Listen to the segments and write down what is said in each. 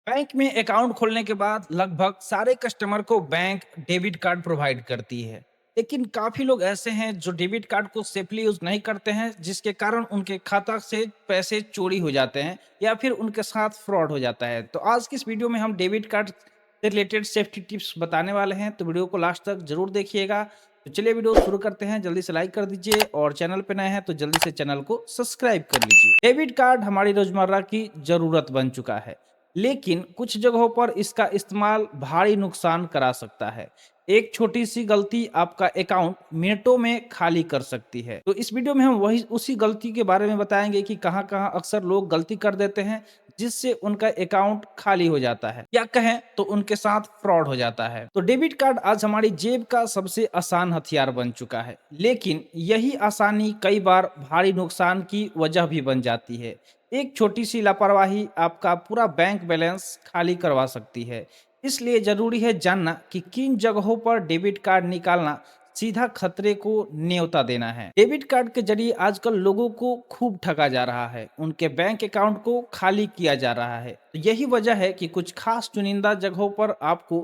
Bank में account खोलने के बाद लगभग सारे कस्टमर को बैंक डेबिट कार्ड प्रोवाइड करती है। लेकिन काफी लोग ऐसे हैं जो डेबिट कार्ड को सेफली यूज नहीं करते हैं, जिसके कारण उनके खाता से पैसे चोरी हो जाते हैं या फिर उनके साथ फ्रॉड हो जाता है। तो आज की इस वीडियो में हम डेबिट कार्ड से रिलेटेड सेफ्टी टिप्स बताने वाले हैं, तो वीडियो को लास्ट तक जरूर देखिएगा। तो चलिए वीडियो शुरू करते हैं। जल्दी से लाइक कर दीजिए और चैनल पे नए हैं तो जल्दी से चैनल को सब्सक्राइब कर लीजिए। डेबिट कार्ड हमारी रोजमर्रा की जरूरत बन चुका है, लेकिन कुछ जगहों पर इसका इस्तेमाल भारी नुकसान करा सकता है। एक छोटी सी गलती आपका अकाउंट मिनटों में खाली कर सकती है। तो इस वीडियो में हम वही उसी गलती के बारे में बताएंगे कि कहां-कहां अक्सर लोग गलती कर देते हैं, जिससे उनका अकाउंट खाली हो जाता है या कहें तो उनके साथ फ्रॉड हो जाता है। तो डेबिट कार्ड आज हमारी जेब का सबसे आसान हथियार बन चुका है, लेकिन यही आसानी कई बार भारी नुकसान की वजह भी बन जाती है। एक छोटी सी लापरवाही आपका पूरा बैंक बैलेंस खाली करवा सकती है। इसलिए जरूरी है जानना कि किन जगहों पर डेबिट कार्ड निकालना सीधा खतरे को न्योता देना है। डेबिट कार्ड के जरिए आजकल लोगों को खूब ठगा जा रहा है, उनके बैंक अकाउंट को खाली किया जा रहा है। तो यही वजह है कि कुछ खास चुनिंदा जगहों पर आपको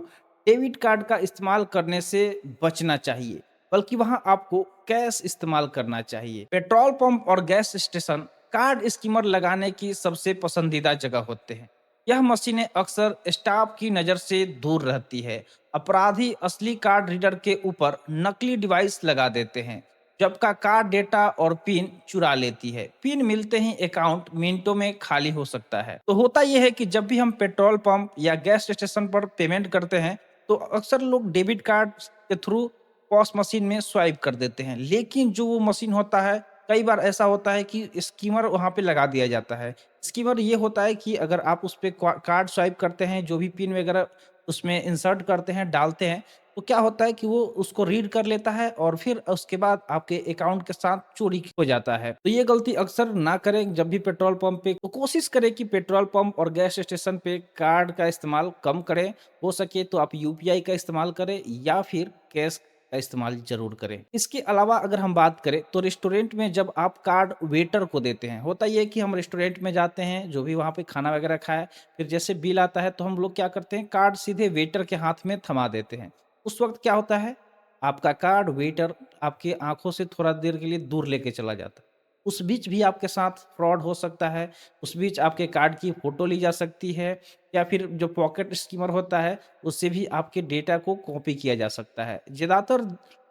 डेबिट कार्ड का इस्तेमाल करने से बचना चाहिए, बल्कि वहां आपको कैश इस्तेमाल करना चाहिए। पेट्रोल पंप और गैस स्टेशन कार्ड स्कीमर लगाने की सबसे पसंदीदा जगह होते हैं। यह मशीनें अक्सर स्टाफ की नज़र से दूर रहती है। अपराधी असली कार्ड रीडर के ऊपर नकली डिवाइस लगा देते हैं, जबका कार्ड डेटा और पिन चुरा लेती है। पिन मिलते ही अकाउंट मिनटों में खाली हो सकता है। तो होता यह है कि जब भी हम पेट्रोल पंप या गैस स्टेशन पर पेमेंट करते हैं, तो अक्सर लोग डेबिट कार्ड के थ्रू पॉस मशीन में स्वाइप कर देते हैं, लेकिन जो वो मशीन होता है, कई बार ऐसा होता है कि स्कीमर वहाँ पे लगा दिया जाता है। स्कीमर ये होता है कि अगर आप उस पे कार्ड स्वाइप करते हैं, जो भी पिन वगैरह उसमें इंसर्ट करते हैं, डालते हैं, तो क्या होता है कि वो उसको रीड कर लेता है और फिर उसके बाद आपके अकाउंट के साथ चोरी हो जाता है। तो ये गलती अक्सर ना करें जब भी पेट्रोल पंप पे, तो कोशिश करें कि पेट्रोल पंप और गैस स्टेशन पे कार्ड का इस्तेमाल कम करें। हो सके तो आप यूपीआई का इस्तेमाल करें या फिर कैश का इस्तेमाल ज़रूर करें। इसके अलावा अगर हम बात करें तो रेस्टोरेंट में जब आप कार्ड वेटर को देते हैं, होता ये है कि हम रेस्टोरेंट में जाते हैं, जो भी वहाँ पे खाना वगैरह खाए, फिर जैसे बिल आता है तो हम लोग क्या करते हैं, कार्ड सीधे वेटर के हाथ में थमा देते हैं। उस वक़्त क्या होता है, आपका कार्ड वेटर आपकी आँखों से थोड़ा देर के लिए दूर लेके चला जाता है। उस बीच भी आपके साथ फ्रॉड हो सकता है, उस बीच आपके कार्ड की फ़ोटो ली जा सकती है या फिर जो पॉकेट स्कीमर होता है, उससे भी आपके डेटा को कॉपी किया जा सकता है। ज़्यादातर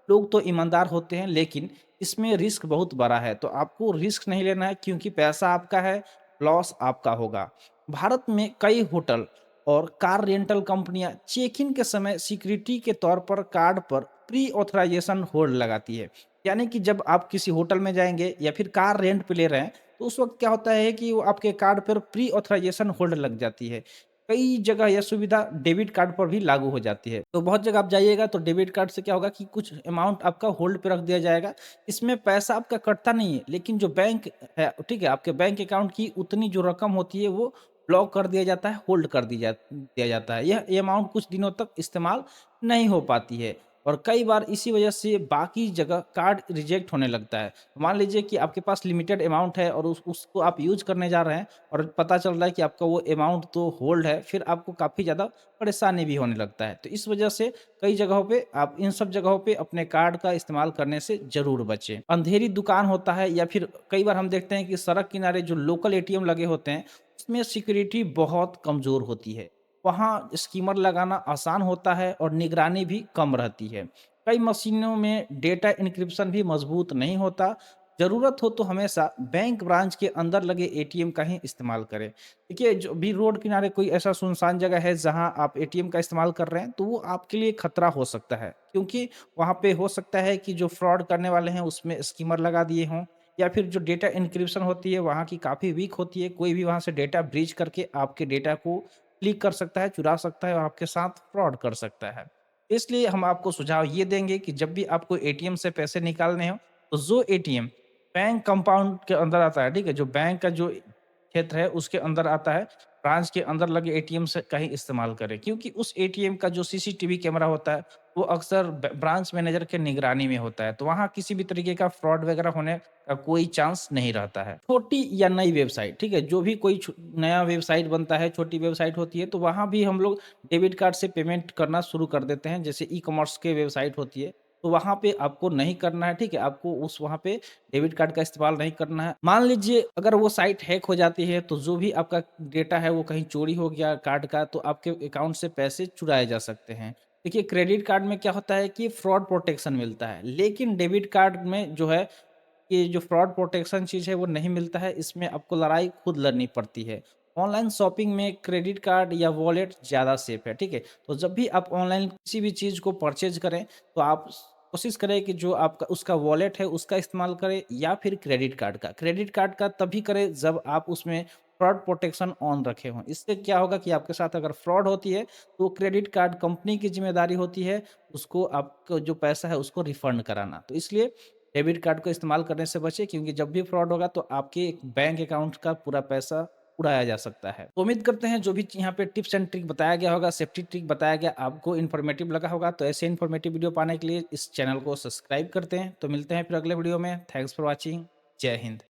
लोग तो ईमानदार होते हैं, लेकिन इसमें रिस्क बहुत बड़ा है, तो आपको रिस्क नहीं लेना है, क्योंकि पैसा आपका है, लॉस आपका होगा। भारत में कई होटल और कार रेंटल कंपनियां चेक इन के समय सिक्योरिटी के तौर पर कार्ड पर प्री ऑथराइजेशन होल्ड लगाती है। यानी कि जब आप किसी होटल में जाएंगे या फिर कार रेंट पे ले रहे हैं, तो उस वक्त क्या होता है कि वो आपके कार्ड पर प्री ऑथराइजेशन होल्ड लग जाती है। कई जगह यह सुविधा डेबिट कार्ड पर भी लागू हो जाती है। तो बहुत जगह आप जाइएगा तो डेबिट कार्ड से क्या होगा कि कुछ अमाउंट आपका होल्ड पे रख दिया जाएगा। इसमें पैसा आपका कटता नहीं है, लेकिन जो बैंक है, ठीक है, आपके बैंक अकाउंट की उतनी जो रकम होती है वो ब्लॉक कर दिया जाता है, होल्ड कर दिया जाता है। यह अमाउंट कुछ दिनों तक इस्तेमाल नहीं हो पाती है और कई बार इसी वजह से बाकी जगह कार्ड रिजेक्ट होने लगता है। मान लीजिए कि आपके पास लिमिटेड अमाउंट है और उसको आप यूज़ करने जा रहे हैं और पता चल रहा है कि आपका वो अमाउंट तो होल्ड है, फिर आपको काफ़ी ज़्यादा परेशानी भी होने लगता है। तो इस वजह से कई जगहों पे आप इन सब जगहों पे अपने कार्ड का इस्तेमाल करने से ज़रूर बचें। अंधेरी दुकान होता है या फिर कई बार हम देखते हैं कि सड़क किनारे जो लोकल एटीएम लगे होते हैं, उसमें सिक्योरिटी बहुत कमज़ोर होती है। वहाँ स्कीमर लगाना आसान होता है और निगरानी भी कम रहती है। कई मशीनों में डेटा एन्क्रिप्शन भी मजबूत नहीं होता। ज़रूरत हो तो हमेशा बैंक ब्रांच के अंदर लगे एटीएम का ही इस्तेमाल करें। देखिए, जो भी रोड किनारे कोई ऐसा सुनसान जगह है जहाँ आप एटीएम का इस्तेमाल कर रहे हैं, तो वो आपके लिए खतरा हो सकता है, क्योंकि वहाँ पे हो सकता है कि जो फ्रॉड करने वाले हैं उसमें स्कीमर लगा दिए हों या फिर जो डेटा एन्क्रिप्शन होती है वहाँ की काफ़ी वीक होती है। कोई भी वहाँ से डेटा ब्रीच करके आपके डेटा को लीक कर सकता है, चुरा सकता है और आपके साथ फ्रॉड कर सकता है। इसलिए हम आपको सुझाव ये देंगे कि जब भी आपको एटीएम से पैसे निकालने हों, तो जो एटीएम बैंक कंपाउंड के अंदर आता है, ठीक है? जो बैंक का जो क्षेत्र है उसके अंदर आता है, ब्रांच के अंदर लगे एटीएम से का ही इस्तेमाल करें, क्योंकि उस एटीएम का जो सीसीटीवी कैमरा होता है, वो अक्सर ब्रांच मैनेजर के निगरानी में होता है, तो वहाँ किसी भी तरीके का फ्रॉड वगैरह होने का कोई चांस नहीं रहता है। छोटी या नई वेबसाइट, ठीक है, जो भी कोई नया वेबसाइट बनता है, छोटी वेबसाइट होती है, तो वहाँ भी हम लोग डेबिट कार्ड से पेमेंट करना शुरू कर देते हैं। जैसे ई कॉमर्स के वेबसाइट होती है, तो वहाँ पे आपको नहीं करना है, ठीक है? आपको उस वहाँ पे डेबिट कार्ड का इस्तेमाल नहीं करना है। मान लीजिए अगर वो साइट हैक हो जाती है, तो जो भी आपका डेटा है वो कहीं चोरी हो गया कार्ड का, तो आपके अकाउंट से पैसे चुराए जा सकते हैं। देखिए, क्रेडिट कार्ड में क्या होता है कि फ्रॉड प्रोटेक्शन मिलता है, लेकिन डेबिट कार्ड में जो है, ये जो फ्रॉड प्रोटेक्शन चीज़ है वो नहीं मिलता है, इसमें आपको लड़ाई खुद लड़नी पड़ती है। ऑनलाइन शॉपिंग में क्रेडिट कार्ड या वॉलेट ज़्यादा सेफ है, ठीक है? तो जब भी आप ऑनलाइन किसी भी चीज़ को परचेज़ करें, तो आप कोशिश करें कि जो आपका उसका वॉलेट है उसका इस्तेमाल करें या फिर क्रेडिट कार्ड का। क्रेडिट कार्ड का तभी करें जब आप उसमें फ्रॉड प्रोटेक्शन ऑन रखे हों। इससे क्या होगा कि आपके साथ अगर फ्रॉड होती है, तो क्रेडिट कार्ड कंपनी की ज़िम्मेदारी होती है, उसको आपको जो पैसा है उसको रिफंड कराना। तो इसलिए डेबिट कार्ड को इस्तेमाल करने से बचें, क्योंकि जब भी फ्रॉड होगा तो आपके बैंक अकाउंट का पूरा पैसा उड़ाया जा सकता है। तो उम्मीद करते हैं जो भी यहाँ पे टिप्स एंड ट्रिक बताया गया होगा, सेफ्टी ट्रिक बताया गया, आपको इन्फॉर्मेटिव लगा होगा। तो ऐसे इन्फॉर्मेटिव वीडियो पाने के लिए इस चैनल को सब्सक्राइब करते हैं। तो मिलते हैं फिर अगले वीडियो में। Thanks for watching. जय हिंद।